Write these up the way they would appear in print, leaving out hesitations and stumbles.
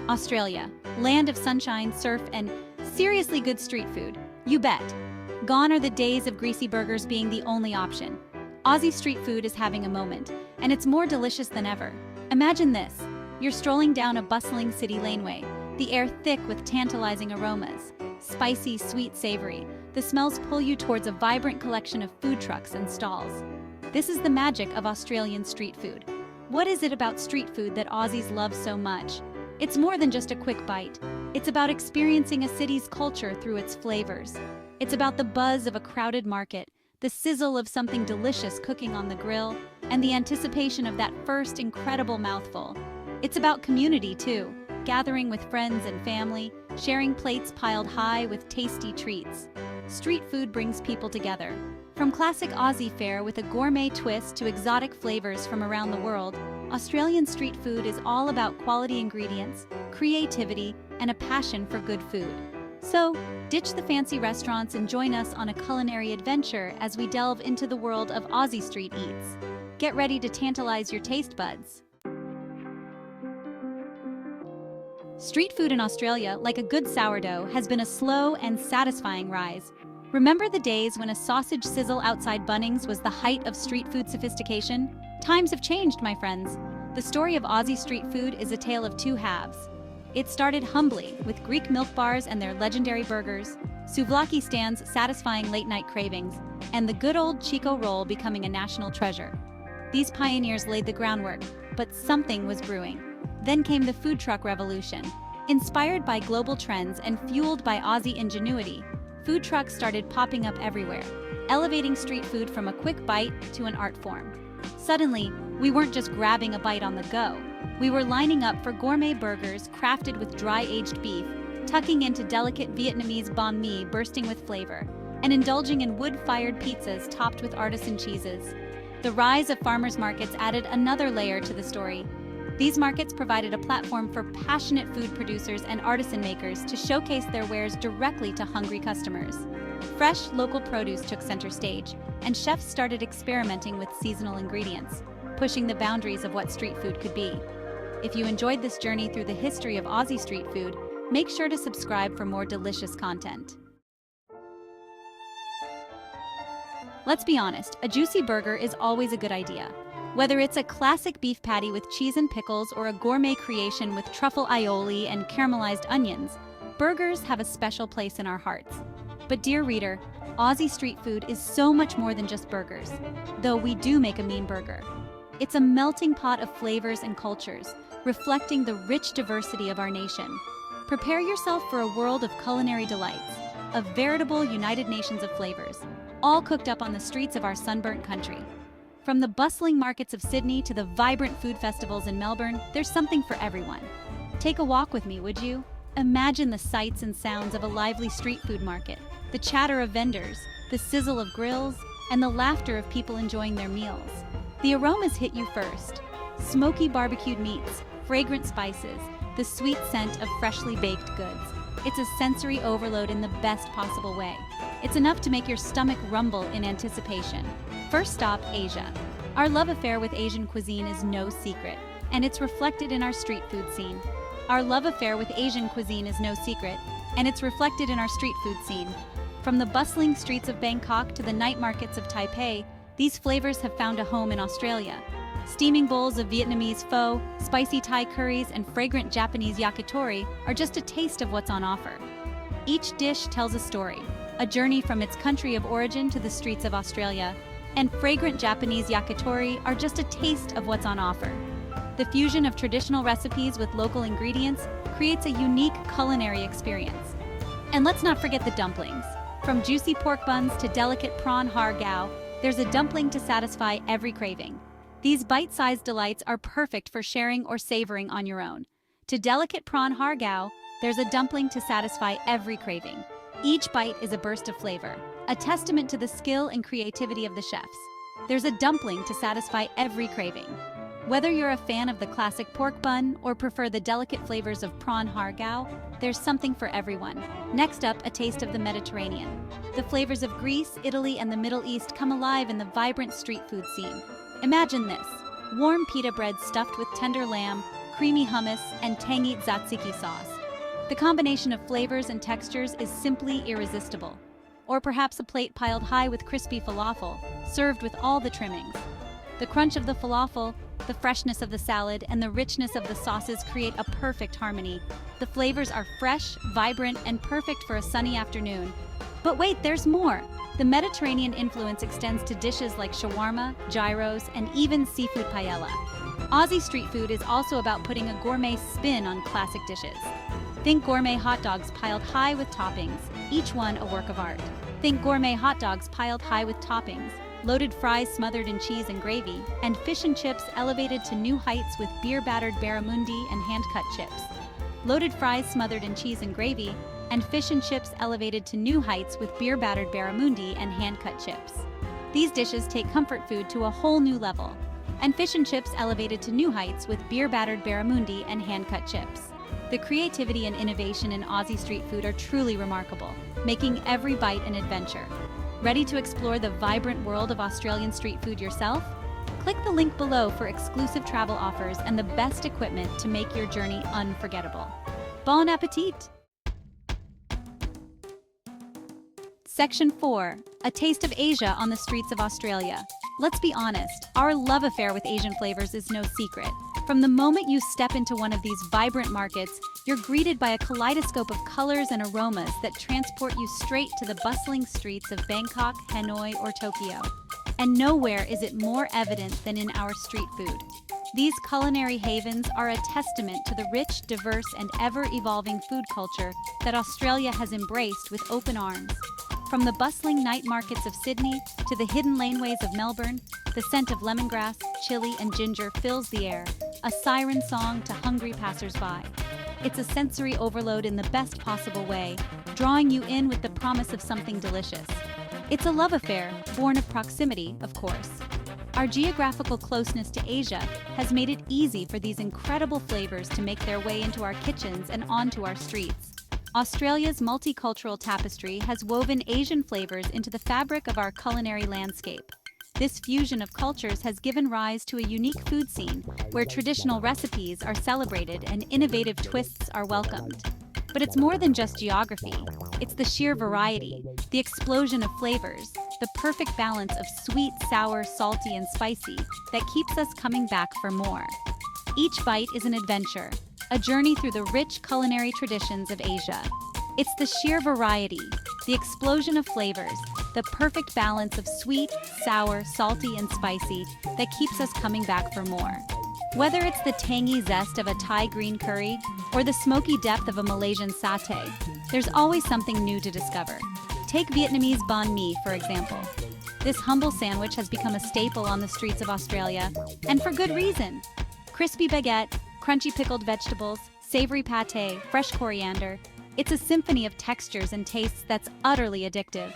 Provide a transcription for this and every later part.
Australia, land of sunshine, surf, and seriously good street food. You bet. Gone are the days of greasy burgers being the only option. Aussie street food is having a moment, and it's more delicious than ever. Imagine this. You're strolling down a bustling city laneway, the air thick with tantalizing aromas. Spicy, sweet, savory. The smells pull you towards a vibrant collection of food trucks and stalls. This is the magic of Australian street food. What is it about street food that Aussies love so much? It's more than just a quick bite. It's about experiencing a city's culture through its flavors. It's about the buzz of a crowded market, the sizzle of something delicious cooking on the grill, and the anticipation of that first incredible mouthful. It's about community, too, gathering with friends and family, sharing plates piled high with tasty treats. Street food brings people together. From classic Aussie fare with a gourmet twist to exotic flavors from around the world, Australian street food is all about quality ingredients, creativity, and a passion for good food. So, ditch the fancy restaurants and join us on a culinary adventure as we delve into the world of Aussie street eats. Get ready to tantalize your taste buds. Street food in Australia, like a good sourdough, has been a slow and satisfying rise. Remember the days when a sausage sizzle outside Bunnings was the height of street food sophistication? Times have changed, my friends. The story of Aussie street food is a tale of two halves. It started humbly, with Greek milk bars and their legendary burgers, souvlaki stands satisfying late-night cravings, and the good old Chico roll becoming a national treasure. These pioneers laid the groundwork, but something was brewing. Then came the food truck revolution. Inspired by global trends and fueled by Aussie ingenuity, food trucks started popping up everywhere, elevating street food from a quick bite to an art form. Suddenly, we weren't just grabbing a bite on the go. We were lining up for gourmet burgers crafted with dry-aged beef, tucking into delicate Vietnamese banh mi bursting with flavor, and indulging in wood-fired pizzas topped with artisan cheeses. The rise of farmers markets added another layer to the story. These markets provided a platform for passionate food producers and artisan makers to showcase their wares directly to hungry customers. Fresh, local produce took center stage, and chefs started experimenting with seasonal ingredients, pushing the boundaries of what street food could be. If you enjoyed this journey through the history of Aussie street food, make sure to subscribe for more delicious content. Let's be honest, a juicy burger is always a good idea. Whether it's a classic beef patty with cheese and pickles or a gourmet creation with truffle aioli and caramelized onions, burgers have a special place in our hearts. But dear reader, Aussie street food is so much more than just burgers, though we do make a mean burger. It's a melting pot of flavors and cultures, reflecting the rich diversity of our nation. Prepare yourself for a world of culinary delights, a veritable United Nations of flavors, all cooked up on the streets of our sunburnt country. From the bustling markets of Sydney to the vibrant food festivals in Melbourne, there's something for everyone. Take a walk with me, would you? Imagine the sights and sounds of a lively street food market, the chatter of vendors, the sizzle of grills, and the laughter of people enjoying their meals. The aromas hit you first. Smoky barbecued meats, fragrant spices, the sweet scent of freshly baked goods. It's a sensory overload in the best possible way. It's enough to make your stomach rumble in anticipation. First stop, Asia. Our love affair with Asian cuisine is no secret, and it's reflected in our street food scene. Our love affair with Asian cuisine is no secret, and it's reflected in our street food scene. From the bustling streets of Bangkok to the night markets of Taipei, these flavors have found a home in Australia. Steaming bowls of Vietnamese pho, spicy Thai curries, and fragrant Japanese yakitori are just a taste of what's on offer. Each dish tells a story, a journey from its country of origin to the streets of Australia, and fragrant Japanese yakitori are just a taste of what's on offer. The fusion of traditional recipes with local ingredients creates a unique culinary experience. And let's not forget the dumplings. From juicy pork buns to delicate prawn har gow, there's a dumpling to satisfy every craving. These bite-sized delights are perfect for sharing or savoring on your own. To delicate prawn har gow, there's a dumpling to satisfy every craving. Each bite is a burst of flavor, a testament to the skill and creativity of the chefs. There's a dumpling to satisfy every craving. Whether you're a fan of the classic pork bun or prefer the delicate flavors of prawn har gow, there's something for everyone. Next up, a taste of the Mediterranean. The flavors of Greece, Italy, and the Middle East come alive in the vibrant street food scene. Imagine this: warm pita bread stuffed with tender lamb, creamy hummus, and tangy tzatziki sauce. The combination of flavors and textures is simply irresistible. Or perhaps a plate piled high with crispy falafel, served with all the trimmings. The crunch of the falafel, the freshness of the salad, and the richness of the sauces create a perfect harmony. The flavors are fresh, vibrant, and perfect for a sunny afternoon. But wait, there's more! The Mediterranean influence extends to dishes like shawarma, gyros, and even seafood paella. Aussie street food is also about putting a gourmet spin on classic dishes. Think gourmet hot dogs piled high with toppings, each one a work of art. Think gourmet hot dogs piled high with toppings, loaded fries smothered in cheese and gravy, and fish and chips elevated to new heights with beer-battered barramundi and hand-cut chips. Loaded fries smothered in cheese and gravy, and fish and chips elevated to new heights with beer-battered barramundi and hand-cut chips. These dishes take comfort food to a whole new level, and fish and chips elevated to new heights with beer-battered barramundi and hand-cut chips. The creativity and innovation in Aussie street food are truly remarkable, making every bite an adventure. Ready to explore the vibrant world of Australian street food yourself? Click the link below for exclusive travel offers and the best equipment to make your journey unforgettable. Bon appetit! Section 4. A taste of Asia on the streets of Australia. Let's be honest, our love affair with Asian flavors is no secret. From the moment you step into one of these vibrant markets, you're greeted by a kaleidoscope of colors and aromas that transport you straight to the bustling streets of Bangkok, Hanoi, or Tokyo. And nowhere is it more evident than in our street food. These culinary havens are a testament to the rich, diverse, and ever-evolving food culture that Australia has embraced with open arms. From the bustling night markets of Sydney to the hidden laneways of Melbourne, the scent of lemongrass, chili, and ginger fills the air, a siren song to hungry passers-by. It's a sensory overload in the best possible way, drawing you in with the promise of something delicious. It's a love affair, born of proximity, of course. Our geographical closeness to Asia has made it easy for these incredible flavors to make their way into our kitchens and onto our streets. Australia's multicultural tapestry has woven Asian flavors into the fabric of our culinary landscape. This fusion of cultures has given rise to a unique food scene where traditional recipes are celebrated and innovative twists are welcomed. But it's more than just geography. It's the sheer variety, the explosion of flavors, the perfect balance of sweet, sour, salty, and spicy that keeps us coming back for more. Each bite is an adventure, a journey through the rich culinary traditions of Asia. It's the sheer variety, the explosion of flavors, the perfect balance of sweet, sour, salty, and spicy that keeps us coming back for more. Whether it's the tangy zest of a Thai green curry or the smoky depth of a Malaysian satay, there's always something new to discover. Take Vietnamese banh mi, for example. This humble sandwich has become a staple on the streets of Australia, and for good reason. Crispy baguette, crunchy pickled vegetables, savory pâté, fresh coriander. It's a symphony of textures and tastes that's utterly addictive.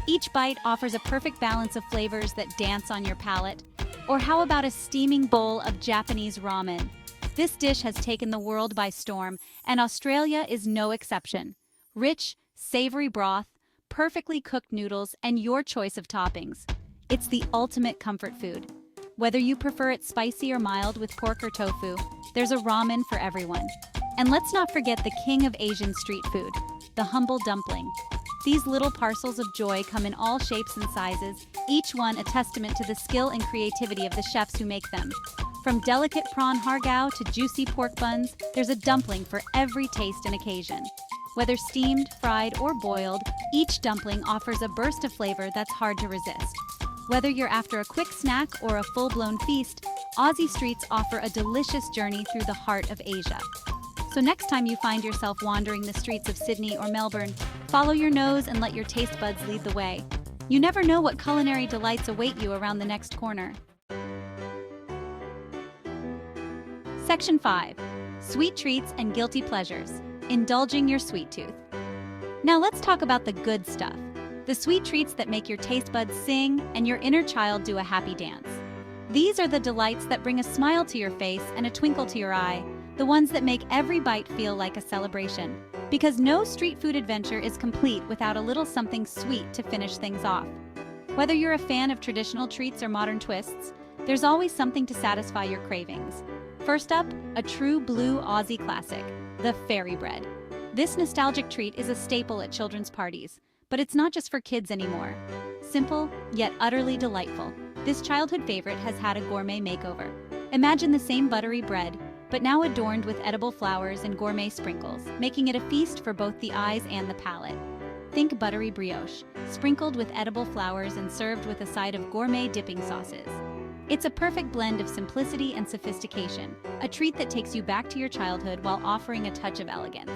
Each bite offers a perfect balance of flavors that dance on your palate. Or how about a steaming bowl of Japanese ramen? This dish has taken the world by storm, and Australia is no exception. Rich, savory broth, perfectly cooked noodles, and your choice of toppings. It's the ultimate comfort food. Whether you prefer it spicy or mild with pork or tofu, there's a ramen for everyone. And let's not forget the king of Asian street food, the humble dumpling. These little parcels of joy come in all shapes and sizes, each one a testament to the skill and creativity of the chefs who make them. From delicate prawn hargao to juicy pork buns, there's a dumpling for every taste and occasion. Whether steamed, fried, or boiled, each dumpling offers a burst of flavor that's hard to resist. Whether you're after a quick snack or a full-blown feast, Aussie streets offer a delicious journey through the heart of Asia. So next time you find yourself wandering the streets of Sydney or Melbourne, follow your nose and let your taste buds lead the way. You never know what culinary delights await you around the next corner. Section 5. Sweet treats and guilty pleasures. Indulging your sweet tooth. Now let's talk about the good stuff. The sweet treats that make your taste buds sing and your inner child do a happy dance. These are the delights that bring a smile to your face and a twinkle to your eye, the ones that make every bite feel like a celebration. Because no street food adventure is complete without a little something sweet to finish things off. Whether you're a fan of traditional treats or modern twists, there's always something to satisfy your cravings. First up, a true blue Aussie classic, the fairy bread. This nostalgic treat is a staple at children's parties, but it's not just for kids anymore. Simple, yet utterly delightful, this childhood favorite has had a gourmet makeover. Imagine the same buttery bread, but now adorned with edible flowers and gourmet sprinkles, making it a feast for both the eyes and the palate. Think buttery brioche, sprinkled with edible flowers and served with a side of gourmet dipping sauces. It's a perfect blend of simplicity and sophistication, a treat that takes you back to your childhood while offering a touch of elegance.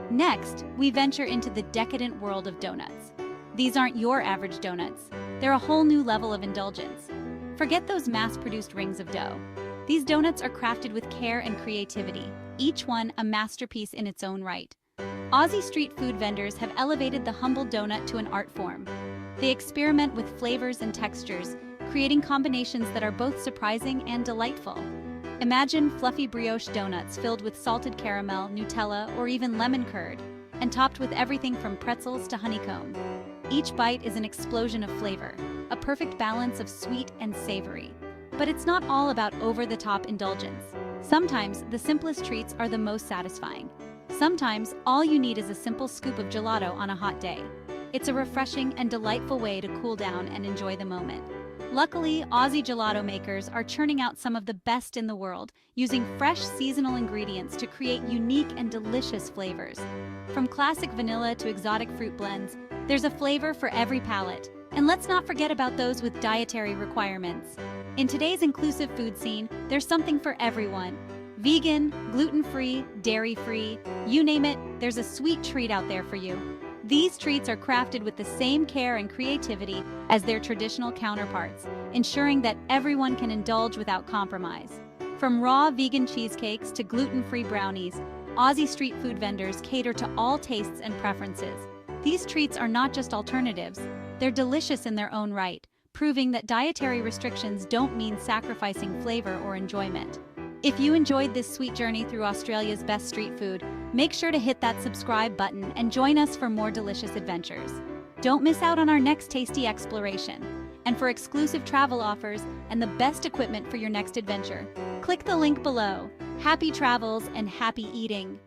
Next, we venture into the decadent world of donuts. These aren't your average donuts. They're a whole new level of indulgence. Forget those mass-produced rings of dough. These donuts are crafted with care and creativity, each one a masterpiece in its own right. Aussie street food vendors have elevated the humble donut to an art form. They experiment with flavors and textures, creating combinations that are both surprising and delightful. Imagine fluffy brioche donuts filled with salted caramel, Nutella, or even lemon curd, and topped with everything from pretzels to honeycomb. Each bite is an explosion of flavor, a perfect balance of sweet and savory. But it's not all about over-the-top indulgence. Sometimes the simplest treats are the most satisfying. Sometimes all you need is a simple scoop of gelato on a hot day. It's a refreshing and delightful way to cool down and enjoy the moment. Luckily, Aussie gelato makers are churning out some of the best in the world, using fresh seasonal ingredients to create unique and delicious flavors. From classic vanilla to exotic fruit blends, there's a flavor for every palate. And let's not forget about those with dietary requirements. In today's inclusive food scene, there's something for everyone. Vegan, gluten-free, dairy-free, you name it, there's a sweet treat out there for you. These treats are crafted with the same care and creativity as their traditional counterparts, ensuring that everyone can indulge without compromise. From raw vegan cheesecakes to gluten-free brownies, Aussie street food vendors cater to all tastes and preferences. These treats are not just alternatives, they're delicious in their own right, proving that dietary restrictions don't mean sacrificing flavor or enjoyment. If you enjoyed this sweet journey through Australia's best street food, make sure to hit that subscribe button and join us for more delicious adventures. Don't miss out on our next tasty exploration. And for exclusive travel offers and the best equipment for your next adventure, click the link below. Happy travels and happy eating!